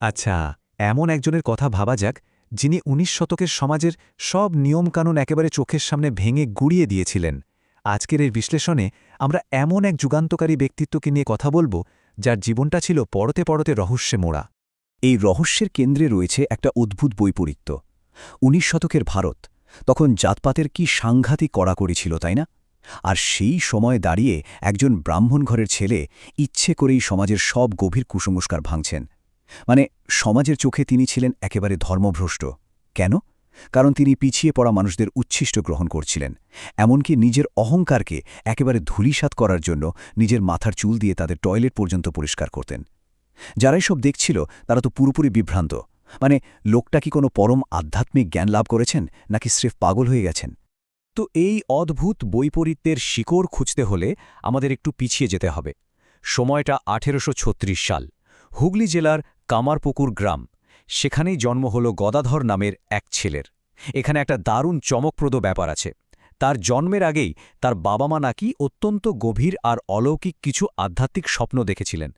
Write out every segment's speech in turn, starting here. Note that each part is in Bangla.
আচ্ছা, এমন একজনের কথা ভাবা যাক, যিনি ১৯ শতকের সমাজের সব নিয়মকানুন একেবারে চোখের সামনে ভেঙে গুড়িয়ে দিয়েছিলেন। আজকের এই বিশ্লেষণে আমরা এমন এক যুগান্তকারী ব্যক্তিত্বকে নিয়ে কথা বলব, যার জীবনটা ছিল পরতে পরতে রহস্যে মোড়া। এই রহস্যের কেন্দ্রে রয়েছে একটা অদ্ভুত বৈপরীত্য। ১৯ শতকের ভারত, তখন জাতপাতের কি সাংঘাতিক কড়াকড়ি ছিল, তাই না? আর সেই সময়ে দাঁড়িয়ে একজন ব্রাহ্মণ ঘরের ছেলে ইচ্ছে করেই সমাজের সব গভীর কুসংস্কার ভাঙছেন। মানে, সমাজের চোখে তিনি ছিলেন একেবারে ধর্মভ্রষ্ট। কেন? কারণ তিনি পিছিয়ে পড়া মানুষদের উচ্ছিষ্ট গ্রহণ করছিলেন, এমনকি নিজের অহংকারকে একেবারে ধূলিসাৎ করার জন্য নিজের মাথার চুল দিয়ে তাদের টয়লেট পর্যন্ত পরিষ্কার করতেন। যারা এসব দেখছিল তারা তো পুরোপুরি বিভ্রান্ত। মানে, লোকটা কি কোনো পরম আধ্যাত্মিক জ্ঞান লাভ করেছেন, নাকি স্রেফ পাগল হয়ে গেছেন? তো এই অদ্ভুত বৈপরীত্যের শিকড় খুঁজতে হলে আমাদের একটু পিছিয়ে যেতে হবে। সময়টা ১৮৩৬ সাল, হুগলি জেলার কামারপুকুর গ্রাম। সেখানেই জন্ম হল গদাধর নামের এক ছেলের। এখানে একটা দারুণ চমকপ্রদ ব্যাপার আছে। তার জন্মের আগেই তার বাবা মা নাকি অত্যন্ত গভীর আর অলৌকিক কিছু আধ্যাত্মিক স্বপ্ন দেখেছিলেন,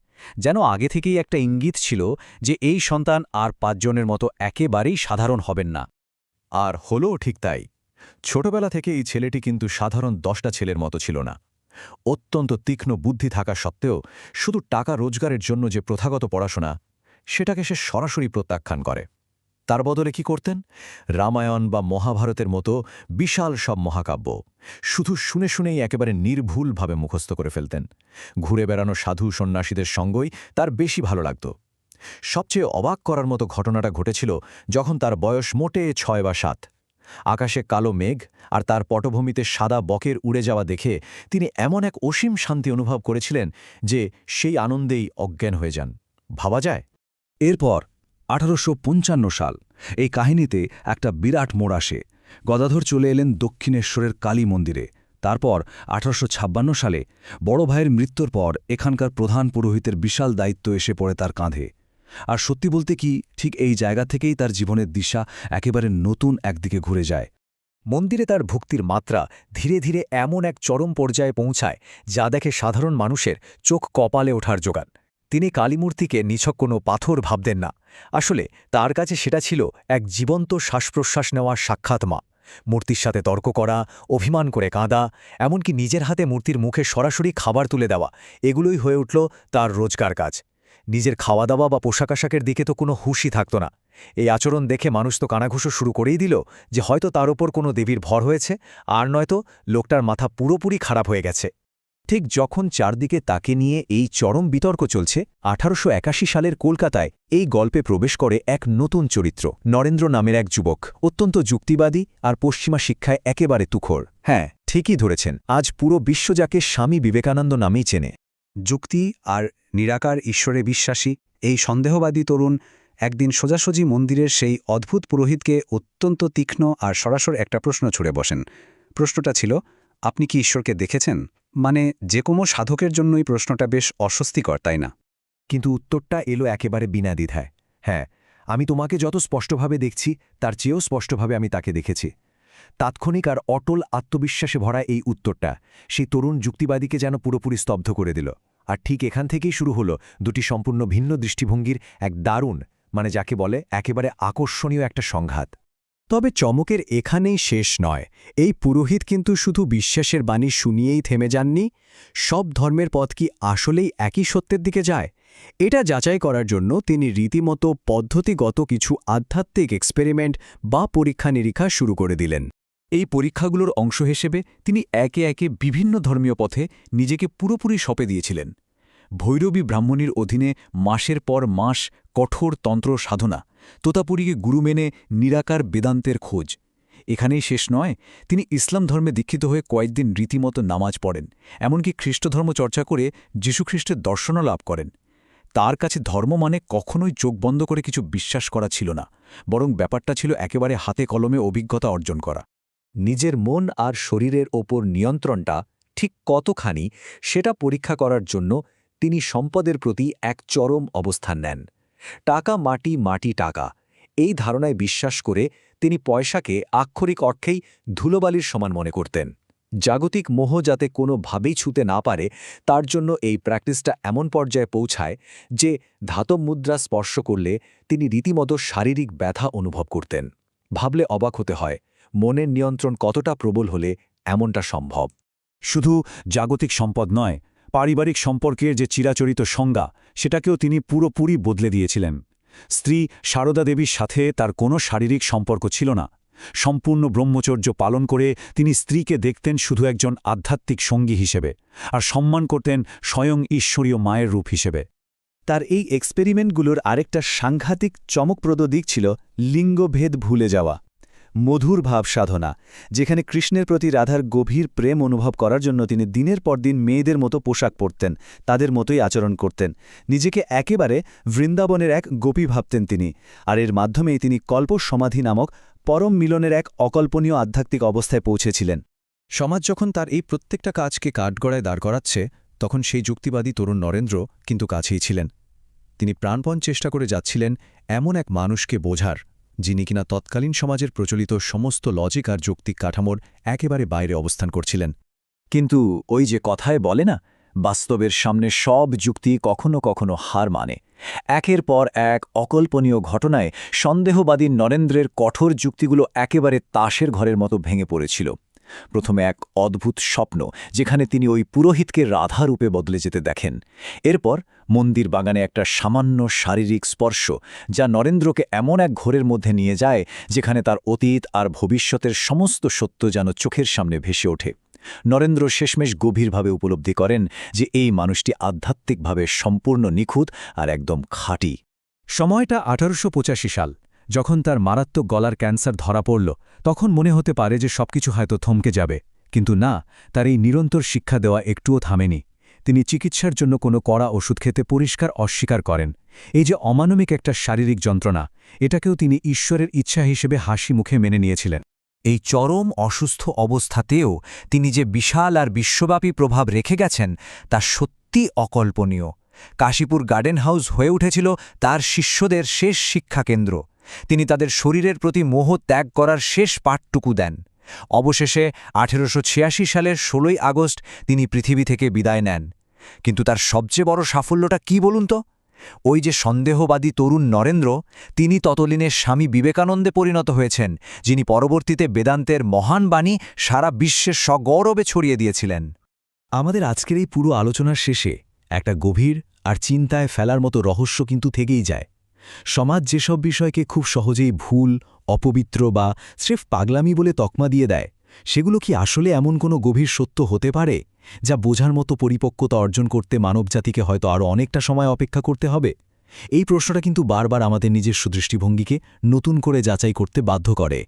যেন আগে থেকেই একটা ইঙ্গিত ছিল যে এই সন্তান আর ৫ জনের মতো একেবারেই সাধারণ হবেন না। আর হলও ঠিক তাই। ছোটবেলা থেকে এই ছেলেটি কিন্তু সাধারণ ১০টা ছেলের মতো ছিল না। অত্যন্ত তীক্ষ্ণ বুদ্ধি থাকা সত্ত্বেও শুধু টাকা রোজগারের জন্য যে প্রথাগত পড়াশোনা, সেটাকে সে সরাসরি প্রত্যাখ্যান করে। তার বদলে কি করতেন? রামায়ণ বা মহাভারতের মতো বিশাল সব মহাকাব্য শুধু শুনে শুনেই একেবারে নির্ভুলভাবে মুখস্থ করে ফেলতেন। ঘুরে বেড়ানো সাধু সন্ন্যাসীদের সঙ্গই তার বেশি ভালো লাগত। সবচেয়ে অবাক করার মতো ঘটনাটা ঘটেছিল যখন তার বয়স মোটে ৬ বা ৭। আকাশে কালো মেঘ আর তার পটভূমিতে সাদা বকের উড়ে যাওয়া দেখে তিনি এমন এক অসীম শান্তি অনুভব করেছিলেন যে সেই আনন্দেই অজ্ঞান হয়ে যান। ভাবা যায়? এরপর ১৮৫৫ সাল, এই কাহিনীতে একটা বিরাট মোড় আসে। গদাধর চলে এলেন দক্ষিণেশ্বরের কালী মন্দিরে। তারপর ১৮৫৬ সালে বড় ভাইয়ের মৃত্যুর পর এখানকার প্রধান পুরোহিতের বিশাল দায়িত্ব এসে পড়ে তার কাঁধে। আর সত্যি বলতে কি, ঠিক এই জায়গা থেকেই তার জীবনের দিশা একেবারে নতুন একদিকে ঘুরে যায়। মন্দিরে তার ভক্তির মাত্রা ধীরে ধীরে এমন এক চরম পর্যায়ে পৌঁছায় যা দেখে সাধারণ মানুষের চোখ কপালে ওঠার জোগান। তিনি কালীমূর্তিকে নিছক কোনো পাথর ভাবতেন না। আসলে তার কাছে সেটা ছিল এক জীবন্ত শ্বাসপ্রশ্বাস নেওয়া সাক্ষাৎ মা। মূর্তির সাথে তর্ক করা, অভিমান করে কাঁদা, এমনকি নিজের হাতে মূর্তির মুখে সরাসরি খাবার তুলে দেওয়া, এগুলোই হয়ে উঠল তার রোজকার কাজ। নিজের খাওয়া দাওয়া বা পোশাক আশাকের দিকে তো কোনো হুঁশই থাকত না। এই আচরণ দেখে মানুষ তো কানাঘুষো শুরু করেই দিল যে হয়তো তার ওপর কোনো দেবীর ভর হয়েছে, আর নয়তো লোকটার মাথা পুরোপুরি খারাপ হয়ে গেছে। ঠিক যখন চারদিকে তাকে নিয়ে এই চরম বিতর্ক চলছে, ১৮৮১ সালের কলকাতায় এই গল্পে প্রবেশ করে এক নতুন চরিত্র, নরেন্দ্র নামের এক যুবক, অত্যন্ত যুক্তিবাদী আর পশ্চিমা শিক্ষায় একেবারে তুখোড়। হ্যাঁ, ঠিকই ধরেছেন, আজ পুরো বিশ্ব যাকে স্বামী বিবেকানন্দ নামেই চেনে। যুক্তি আর নিরাকার ঈশ্বরে বিশ্বাসী এই সন্দেহবাদী তরুণ একদিন সোজাসুজি মন্দিরের সেই অদ্ভুত পুরোহিতকে অত্যন্ত তীক্ষ্ণ আর সরাসর একটা প্রশ্ন ছুড়ে বসেন। প্রশ্নটা ছিল, আপনি কি ঈশ্বরকে দেখেছেন? মানে, যে কোনো সাধকের জন্যই প্রশ্নটা বেশ অস্বস্তিকর, তাই না? কিন্তু উত্তরটা এলো একেবারে বিনা দ্বিধায়। হ্যাঁ, আমি তোমাকে যত স্পষ্টভাবে দেখছি তার চেয়েও স্পষ্টভাবে আমি তাকে দেখেছি। তাৎক্ষণিক আর অটল আত্মবিশ্বাসে ভরা এই উত্তরটা সেই তরুণ যুক্তিবাদীকে যেন পুরোপুরি স্তব্ধ করে দিল। আর ঠিক এখান থেকেই শুরু হলো দুটি সম্পূর্ণ ভিন্ন দৃষ্টিভঙ্গির এক দারুণ, যাকে বলে একেবারে আকর্ষণীয় একটা সংঘাত। তবে চমকের এখানেই শেষ নয়। এই পুরোহিত কিন্তু শুধু বিশ্বাসের বাণী শুনিয়েই থেমে যাননি। সব ধর্মের পথ কি আসলেই একই সত্যের দিকে যায়? এটা যাচাই করার জন্য তিনি রীতিমতো পদ্ধতিগত কিছু আধ্যাত্মিক এক্সপেরিমেন্ট বা পরীক্ষা নিরীক্ষা শুরু করে দিলেন। এই পরীক্ষাগুলোর অংশ হিসেবে তিনি একে একে বিভিন্ন ধর্মীয় পথে নিজেকে পুরোপুরি সঁপে দিয়েছিলেন। ভৈরবী ব্রাহ্মণীর অধীনে মাসের পর মাস কঠোর তন্ত্র সাধনা, তোতাপুরীকে গুরু মেনে নিরাকার বেদান্তের খোঁজ। এখানেই শেষ নয়, তিনি ইসলাম ধর্মে দীক্ষিত হয়ে কয়েকদিন রীতিমতো নামাজ পড়েন, এমনকি খ্রিস্টধর্ম চর্চা করে যীশুখ্রিস্টের দর্শনও লাভ করেন। তার কাছে ধর্ম মানে কখনোই চোখ বন্ধ করে কিছু বিশ্বাস করা ছিল না, বরং ব্যাপারটা ছিল একেবারে হাতে কলমে অভিজ্ঞতা অর্জন করা। নিজের মন আর শরীরের ওপর নিয়ন্ত্রণটা ঠিক কতখানি সেটা পরীক্ষা করার জন্য তিনি সম্পদের প্রতি এক চরম অবস্থান নেন। টাকা মাটি, মাটি টাকা, এই ধারণায় বিশ্বাস করে তিনি পয়সাকে আক্ষরিক অর্থেই ধুলোবালির সমান মনে করতেন। জাগতিক মোহ যাতে কোনোভাবেই ছুতে না পারে তার জন্য এই প্র্যাকটিসটা এমন পর্যায়ে পৌঁছায় যে ধাতব মুদ্রা স্পর্শ করলে তিনি রীতিমতো শারীরিক ব্যথা অনুভব করতেন। ভাবলে অবাক হতে হয় মনের নিয়ন্ত্রণ কতটা প্রবল হলে এমনটা সম্ভব। শুধু জাগতিক সম্পদ নয়, পারিবারিক সম্পর্কের যে চিরাচরিত সংজ্ঞা সেটাকেও তিনি পুরোপুরি বদলে দিয়েছিলেন। স্ত্রী সারদা দেবীর সাথে তার কোনো শারীরিক সম্পর্ক ছিল না। সম্পূর্ণ ব্রহ্মচর্য পালন করে তিনি স্ত্রীকে দেখতেন শুধু একজন আধ্যাত্মিক সঙ্গী হিসেবে, আর সম্মান করতেন স্বয়ং ঈশ্বরীয় মায়ের রূপ হিসেবে। তার এই এক্সপেরিমেন্টগুলোর আরেকটা সাংঘাতিক চমকপ্রদ দিক ছিল লিঙ্গভেদ ভুলে যাওয়া। মধুর ভাব সাধনা, যেখানে কৃষ্ণের প্রতি রাধার গভীর প্রেম অনুভব করার জন্য তিনি দিনের পর দিন মেয়েদের মতো পোশাক পরতেন, তাদের মতোই আচরণ করতেন। নিজেকে একেবারে বৃন্দাবনের এক গোপী ভাবতেন তিনি, আর এর মাধ্যমেই তিনি কল্প সমাধি নামক পরম মিলনের এক অকল্পনীয় আধ্যাত্মিক অবস্থায় পৌঁছেছিলেন। সমাজ যখন তার এই প্রত্যেকটা কাজকে কাঠগড়ায় দাঁড় করাচ্ছে, তখন সেই যুক্তিবাদী তরুণ নরেন্দ্র কিন্তু কাছেই ছিলেন। তিনি প্রাণপণ চেষ্টা করে যাচ্ছিলেন এমন এক মানুষকে বোঝার, যিনি কিনা তৎকালীন সমাজের প্রচলিত সমস্ত লজিক আর যৌক্তিক কাঠামোর একেবারে বাইরে অবস্থান করছিলেন। কিন্তু ওই যে কথায় বলে না, বাস্তবের সামনে সব যুক্তি কখনো কখনো হার মানে। একের পর এক অকল্পনীয় ঘটনায় সন্দেহবাদী নরেন্দ্রের কঠোর যুক্তিগুলো একেবারে তাসের ঘরের মতো ভেঙে পড়েছিল। প্রথমে এক অদ্ভুত স্বপ্ন, যেখানে তিনি ওই পুরোহিতকে রাধা রূপে বদলে যেতে দেখেন। এরপর মন্দির বাগানে একটা সামান্য শারীরিক স্পর্শ, যা নরেন্দ্রকে এমন এক ঘোরের মধ্যে নিয়ে যায় যেখানে তার অতীত আর ভবিষ্যতের সমস্ত সত্য যেন চোখের সামনে ভেসে ওঠে। নরেন্দ্র শেষমেশ গভীরভাবে উপলব্ধি করেন যে এই মানুষটি আধ্যাত্মিকভাবে সম্পূর্ণ নিখুঁত আর একদম খাঁটি। সময়টা 1885 সাল, যখন তার মারাত্মক গলার ক্যান্সার ধরা পড়ল। তখন মনে হতে পারে যে সবকিছু হয়তো থমকে যাবে, কিন্তু না, তার এই নিরন্তর শিক্ষা দেওয়া একটুও থামেনি। তিনি চিকিৎসার জন্য কোনো কড়া ওষুধ খেতে পরিষ্কার অস্বীকার করেন। এই যে অমানবিক একটা শারীরিক যন্ত্রণা, এটাকেও তিনি ঈশ্বরের ইচ্ছা হিসেবে হাসি মুখে মেনে নিয়েছিলেন। এই চরম অসুস্থ অবস্থাতেও তিনি যে বিশাল আর বিশ্বব্যাপী প্রভাব রেখে গেছেন তা সত্যি অকল্পনীয়। কাশীপুর গার্ডেন হাউস হয়ে উঠেছিল তার শিষ্যদের শেষ শিক্ষাকেন্দ্র। তিনি তাদের শরীরের প্রতি মোহ ত্যাগ করার শেষ পাঠটুকু দেন। অবশেষে 1886 সালের 16ই আগস্ট তিনি পৃথিবী থেকে বিদায় নেন। কিন্তু তার সবচেয়ে বড় সাফল্যটা কি বলুন তো? ওই যে সন্দেহবাদী তরুণ নরেন্দ্র, তিনি ততদিনের স্বামী বিবেকানন্দে পরিণত হয়েছেন, যিনি পরবর্তীতে বেদান্তের মহান বাণী সারা বিশ্বে সগৌরবে ছড়িয়ে দিয়েছিলেন। আমাদের আজকের এই পুরো আলোচনার শেষে একটা গভীর আর চিন্তায় ফেলার মতো রহস্য কিন্তু থেকেই যায়। সমাজ যেসব বিষয়কে খুব সহজেই ভুল, অপবিত্র বা স্রেফ পাগলামি বলে তকমা দিয়ে দেয়, সেগুলো কি আসলে এমন কোনো গভীর সত্য হতে পারে যা বোঝার মতো পরিপক্কতা অর্জন করতে মানবজাতিকে হয়তো আরও অনেকটা সময় অপেক্ষা করতে হবে? এই প্রশ্নটা কিন্তু বারবার আমাদের নিজস্ব দৃষ্টিভঙ্গিকে নতুন করে যাচাই করতে বাধ্য করে।